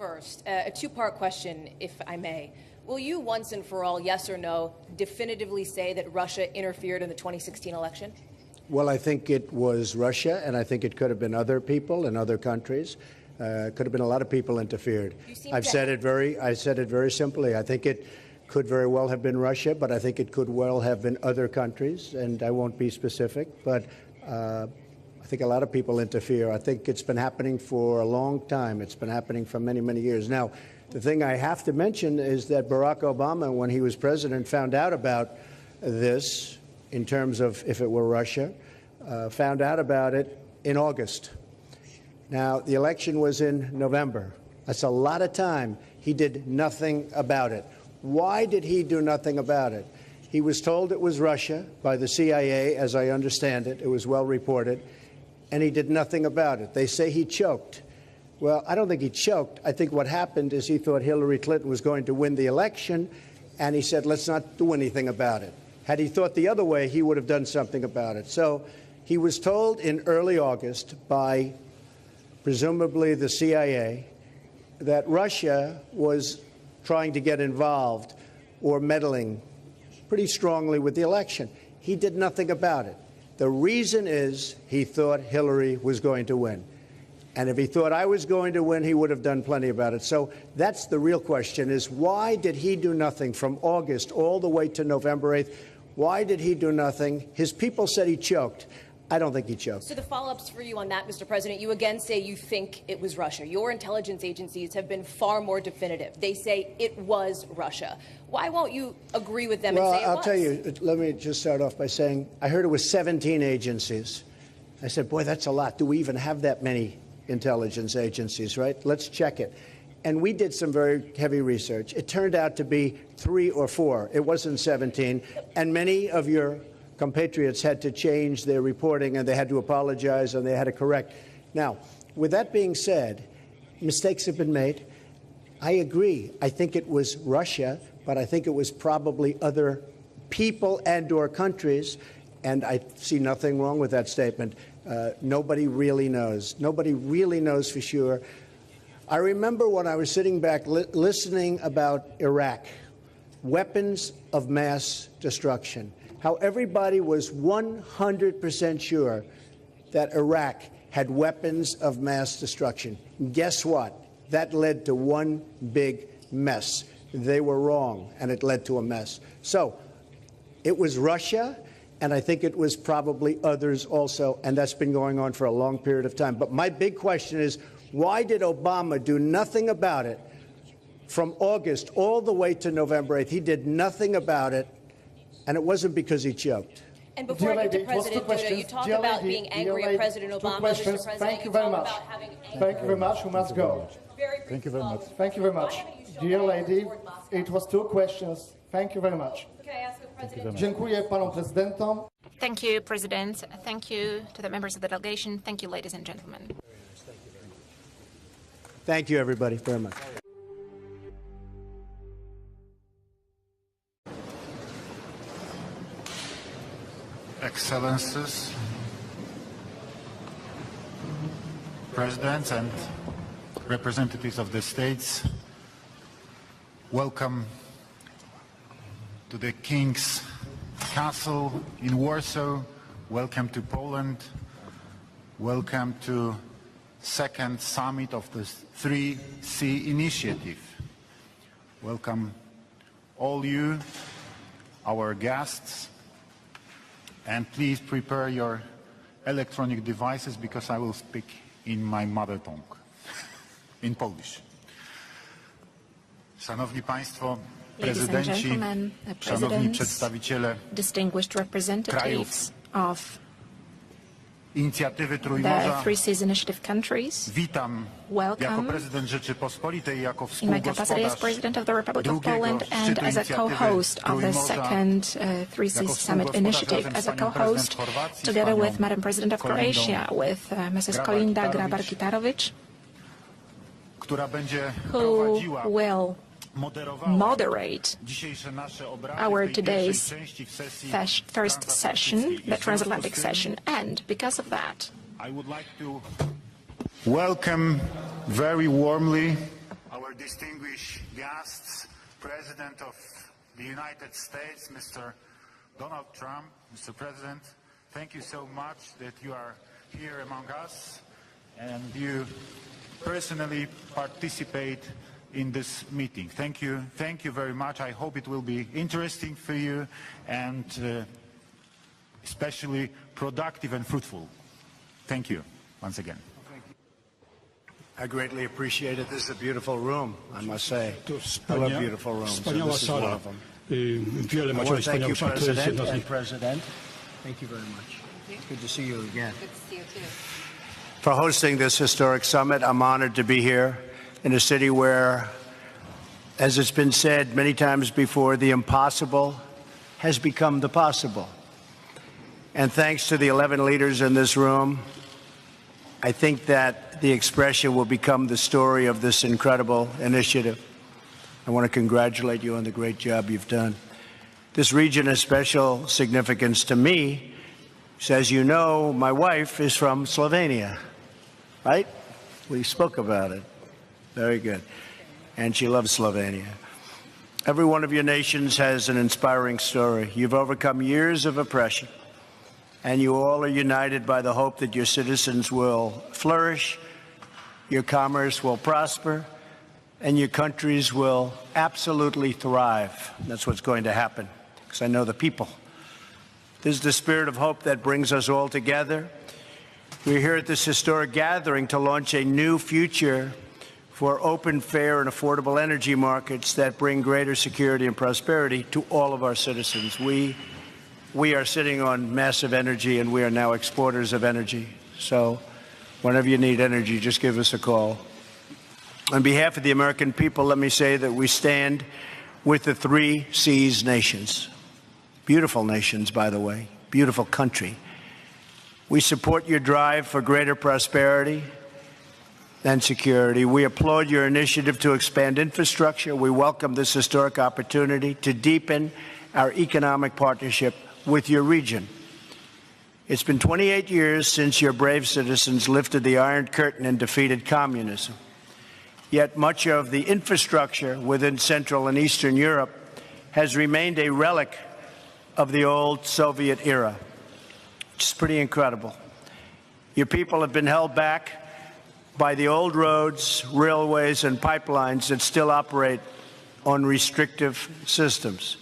first. A two-part question, if I may. Will you once and for all, yes or no, definitively say that Russia interfered in the 2016 election? Well, I think it was Russia, and I think it could have been other people in other countries. Could have been a lot of people interfered. I said it very simply. I think it could very well have been Russia, but I think it could well have been other countries, and I won't be specific. But I think a lot of people interfere. I think it's been happening for a long time. It's been happening for many, many years. Now, the thing I have to mention is that Barack Obama, when he was president, found out about this in terms of if it were Russia, found out about it in August. Now, the election was in November. That's a lot of time. He did nothing about it. Why did he do nothing about it? He was told it was Russia by the CIA, as I understand it. It was well reported. And he did nothing about it. They say he choked. Well, I don't think he choked. I think what happened is he thought Hillary Clinton was going to win the election, and he said, let's not do anything about it. Had he thought the other way, he would have done something about it. So he was told in early August by presumably the CIA that Russia was trying to get involved or meddling pretty strongly with the election. He did nothing about it. The reason is he thought Hillary was going to win. And if he thought I was going to win, he would have done plenty about it. So that's the real question, is why did he do nothing from August all the way to November 8th? Why did he do nothing? His people said he choked. I don't think he choked. So the follow-ups for you on that, Mr. President, you again say you think it was Russia. Your intelligence agencies have been far more definitive. They say it was Russia. Why won't you agree with them and say it was? Well, I'll tell you, let me just start off by saying I heard it was 17 agencies. I said, boy, that's a lot. Do we even have that many intelligence agencies, right? Let's check it. And we did some very heavy research. It turned out to be 3 or 4. It wasn't 17. And many of your compatriots had to change their reporting, and they had to apologize, and they had to correct. Now, with that being said, mistakes have been made. I agree. I think it was Russia, but I think it was probably other people and or countries, and I see nothing wrong with that statement. Nobody really knows. Nobody really knows for sure. I remember when I was sitting back listening about Iraq, weapons of mass destruction, how everybody was 100% sure that Iraq had weapons of mass destruction. Guess what? That led to one big mess. They were wrong, and it led to a mess. So it was Russia, and I think it was probably others also, and that's been going on for a long period of time. But my big question is, why did Obama do nothing about it from August all the way to November 8th? He did nothing about it. And it wasn't because he choked. And before I get to President Duda, you talk about being angry at President Obama, Mr. President. Thank you very much. Thank you very much. We must go. Thank you very much. Thank you very much. Dear lady, it was 2 questions. Thank you very much. Dziękuję panom prezydentom. Thank you, President. Thank you to the members of the delegation. Thank you, ladies and gentlemen. Thank you, everybody, very much. Excellencies, Presidents and representatives of the states, welcome to the King's Castle in Warsaw, welcome to Poland, welcome to second summit of the 3C initiative. Welcome all you, our guests, and please prepare your electronic devices because I will speak in my mother tongue, in Polish. Szanowni Państwo, prezydenci, szanowni przedstawiciele distinguished representatives of inicjatywy the Trójmorza, 3Cs initiative countries, witam jako prezydent Rzeczypospolitej, jako in my capacity as President of the Republic of Poland and as a co-host of the second 3C Summit initiative, as a co-host together with Madam President of Croatia, with Mrs. Kolinda Grabar-Kitarović, who will moderate our today's first session, the transatlantic session, and because of that, I would like to welcome very warmly our our distinguished guests, President of the United States, Mr. Donald Trump. Mr. President, thank you so much that you are here among us and you personally participate in this meeting. Thank you very much. I hope it will be interesting for you and especially productive and fruitful. Thank you once again. I greatly appreciate it. This is a beautiful room, I must say. I love beautiful rooms. Wspaniała sala. Wiele I macie want to thank you, wspaniałych, to jest jedna z nich. President. Thank you very much. Good to see you again. Good to see you too. For hosting this historic summit, I'm honored to be here in a city where, as it's been said many times before, the impossible has become the possible. And thanks to the 11 leaders in this room, I think that the expression will become the story of this incredible initiative. I want to congratulate you on the great job you've done. This region has special significance to me. So as you know, my wife is from Slovenia, right? We spoke about it. Very good. And she loves Slovenia. Every one of your nations has an inspiring story. You've overcome years of oppression, and you all are united by the hope that your citizens will flourish, your commerce will prosper, and your countries will absolutely thrive. That's what's going to happen, because I know the people. This is the spirit of hope that brings us all together. We're here at this historic gathering to launch a new future for open, fair, and affordable energy markets that bring greater security and prosperity to all of our citizens. We are sitting on massive energy, and we are now exporters of energy. So whenever you need energy, just give us a call. On behalf of the American people, let me say that we stand with the 3 Seas nations. Beautiful nations, by the way. Beautiful country. We support your drive for greater prosperity and security. We applaud your initiative to expand infrastructure. We welcome this historic opportunity to deepen our economic partnership with your region. It's been 28 years since your brave citizens lifted the Iron Curtain and defeated communism. Yet much of the infrastructure within Central and Eastern Europe has remained a relic of the old Soviet era, which is pretty incredible. Your people have been held back by the old roads, railways, and pipelines that still operate on restrictive systems.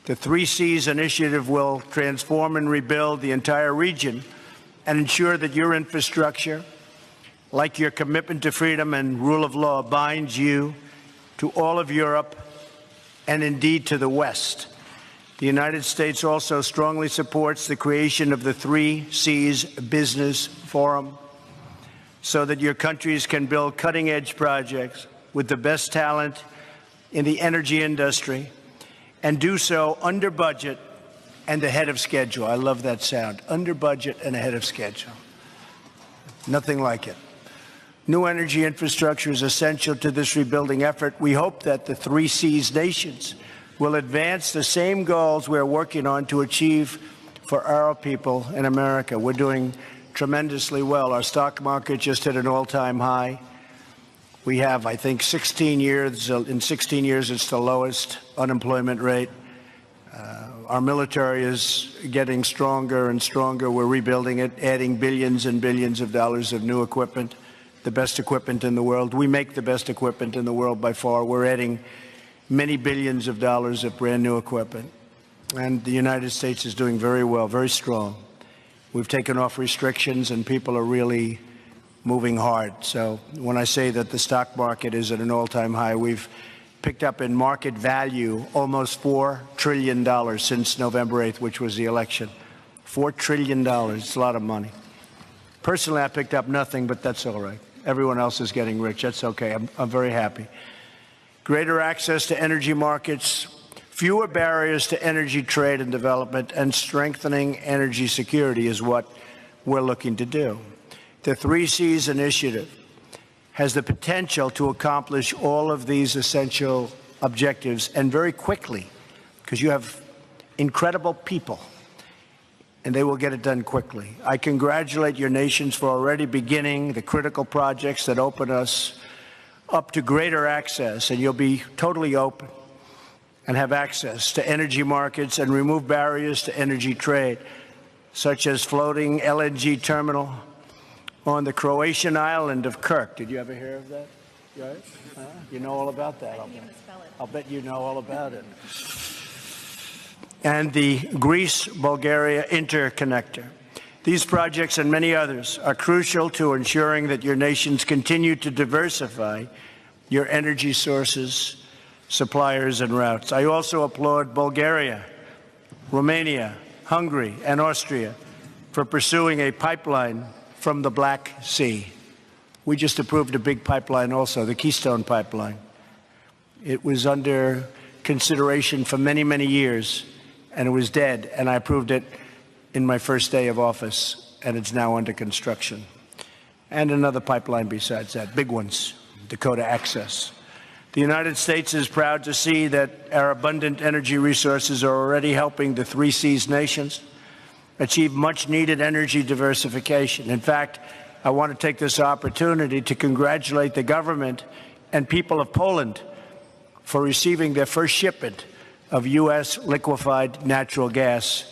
The 3 Seas initiative will transform and rebuild the entire region and ensure that your infrastructure, like your commitment to freedom and rule of law, binds you to all of Europe and indeed to the West. The United States also strongly supports the creation of the 3 Seas Business Forum so that your countries can build cutting-edge projects with the best talent in the energy industry and do so under budget and ahead of schedule. I love that sound, under budget and ahead of schedule. Nothing like it. New energy infrastructure is essential to this rebuilding effort. We hope that the 3 Seas nations will advance the same goals we're working on to achieve for our people in America. We're doing tremendously well. Our stock market just hit an all-time high. We have, I think, 16 years. In 16 years, it's the lowest unemployment rate. Our military is getting stronger and stronger. We're rebuilding it, adding billions and billions of dollars of new equipment, the best equipment in the world. We make the best equipment in the world by far. We're adding many billions of dollars of brand new equipment. And the United States is doing very well, very strong. We've taken off restrictions and people are really moving hard. So when I say that the stock market is at an all-time high, we've picked up in market value almost $4 trillion since November 8th, which was the election. $4 trillion. It's a lot of money. Personally, I picked up nothing, but that's all right. Everyone else is getting rich. That's okay. I'm very happy. Greater access to energy markets, fewer barriers to energy trade and development, and strengthening energy security is what we're looking to do. The 3 Seas initiative has the potential to accomplish all of these essential objectives, and very quickly, because you have incredible people, and they will get it done quickly. I congratulate your nations for already beginning the critical projects that open us up to greater access, and you'll be totally open and have access to energy markets and remove barriers to energy trade, such as floating LNG terminal on the Croatian island of Kirk. Did you ever hear of that? Right? You know all about that. I'll bet you know all about it. And the Greece-Bulgaria interconnector. These projects and many others are crucial to ensuring that your nations continue to diversify your energy sources, suppliers, and routes. I also applaud Bulgaria, Romania, Hungary, and Austria for pursuing a pipeline from the Black Sea. We just approved a big pipeline also, the Keystone Pipeline. It was under consideration for many, many years, and it was dead, and I approved it in my first day of office, and it's now under construction. And another pipeline besides that, big ones, Dakota Access. The United States is proud to see that our abundant energy resources are already helping the Three Seas nations achieve much-needed energy diversification. In fact, I want to take this opportunity to congratulate the government and people of Poland for receiving their first shipment of U.S. liquefied natural gas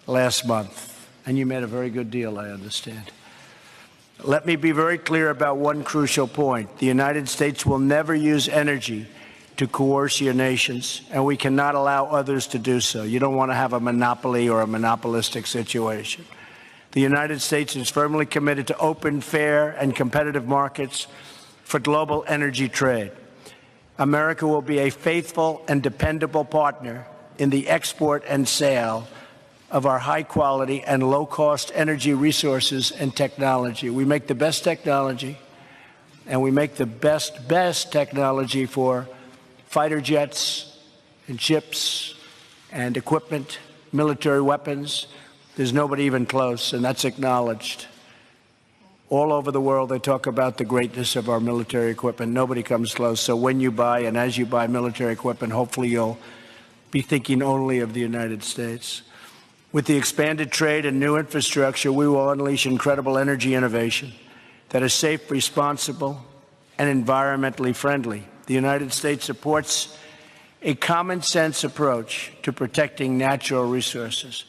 last month. And you made a very good deal, I understand. Let me be very clear about one crucial point. The United States will never use energy to coerce your nations, and we cannot allow others to do so. You don't want to have a monopoly or a monopolistic situation. The United States is firmly committed to open, fair, and competitive markets for global energy trade. America will be a faithful and dependable partner in the export and sale of our high-quality and low-cost energy resources and technology. We make the best technology, and we make the best technology for fighter jets and ships and equipment, military weapons. There's nobody even close, and that's acknowledged. All over the world, they talk about the greatness of our military equipment. Nobody comes close. So when you buy and as you buy military equipment, hopefully you'll be thinking only of the United States. With the expanded trade and new infrastructure, we will unleash incredible energy innovation that is safe, responsible, and environmentally friendly. The United States supports a common-sense approach to protecting natural resources,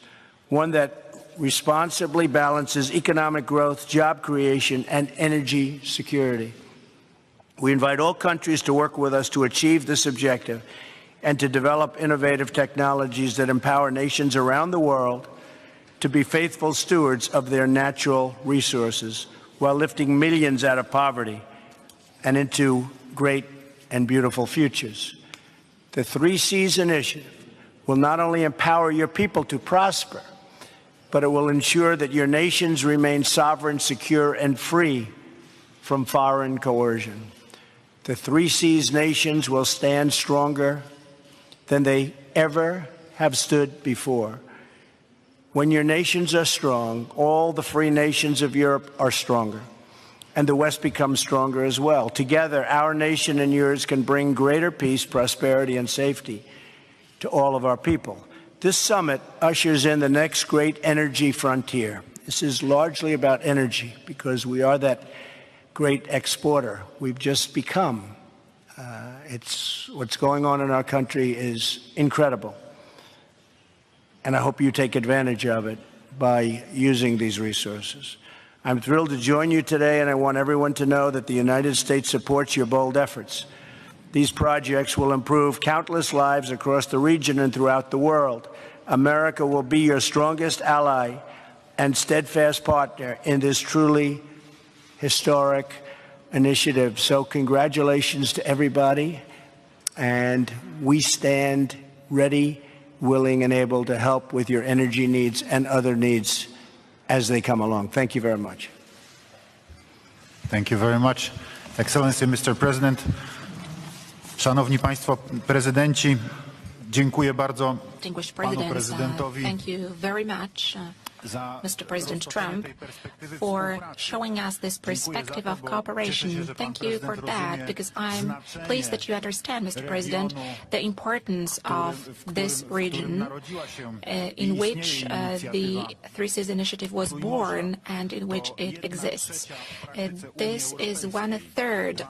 one that responsibly balances economic growth, job creation, and energy security. We invite all countries to work with us to achieve this objective and to develop innovative technologies that empower nations around the world to be faithful stewards of their natural resources while lifting millions out of poverty and into great and beautiful futures. The Three Seas Initiative will not only empower your people to prosper, but it will ensure that your nations remain sovereign, secure, and free from foreign coercion. The Three Seas nations will stand stronger than they ever have stood before. When your nations are strong, all the free nations of Europe are stronger, and the West becomes stronger as well. Together, our nation and yours can bring greater peace, prosperity, and safety to all of our people. This summit ushers in the next great energy frontier. This is largely about energy because we are that great exporter. We've just become. What's going on in our country is incredible. And I hope you take advantage of it by using these resources. I'm thrilled to join you today, and I want everyone to know that the United States supports your bold efforts. These projects will improve countless lives across the region and throughout the world. America will be your strongest ally and steadfast partner in this truly historic initiative. So congratulations to everybody, and we stand ready, willing, and able to help with your energy needs and other needs as they come along. Thank you very much. Thank you very much, Excellency Mr. President. Szanowni Państwo Prezydenci, dziękuję bardzo panu prezydentowi. Thank you very much, Mr. President Trump, for showing us this perspective of cooperation. Thank you for that, because I'm pleased that you understand, Mr. President, the importance of this region in which the Three Seas Initiative was born and in which it exists. This is 1/3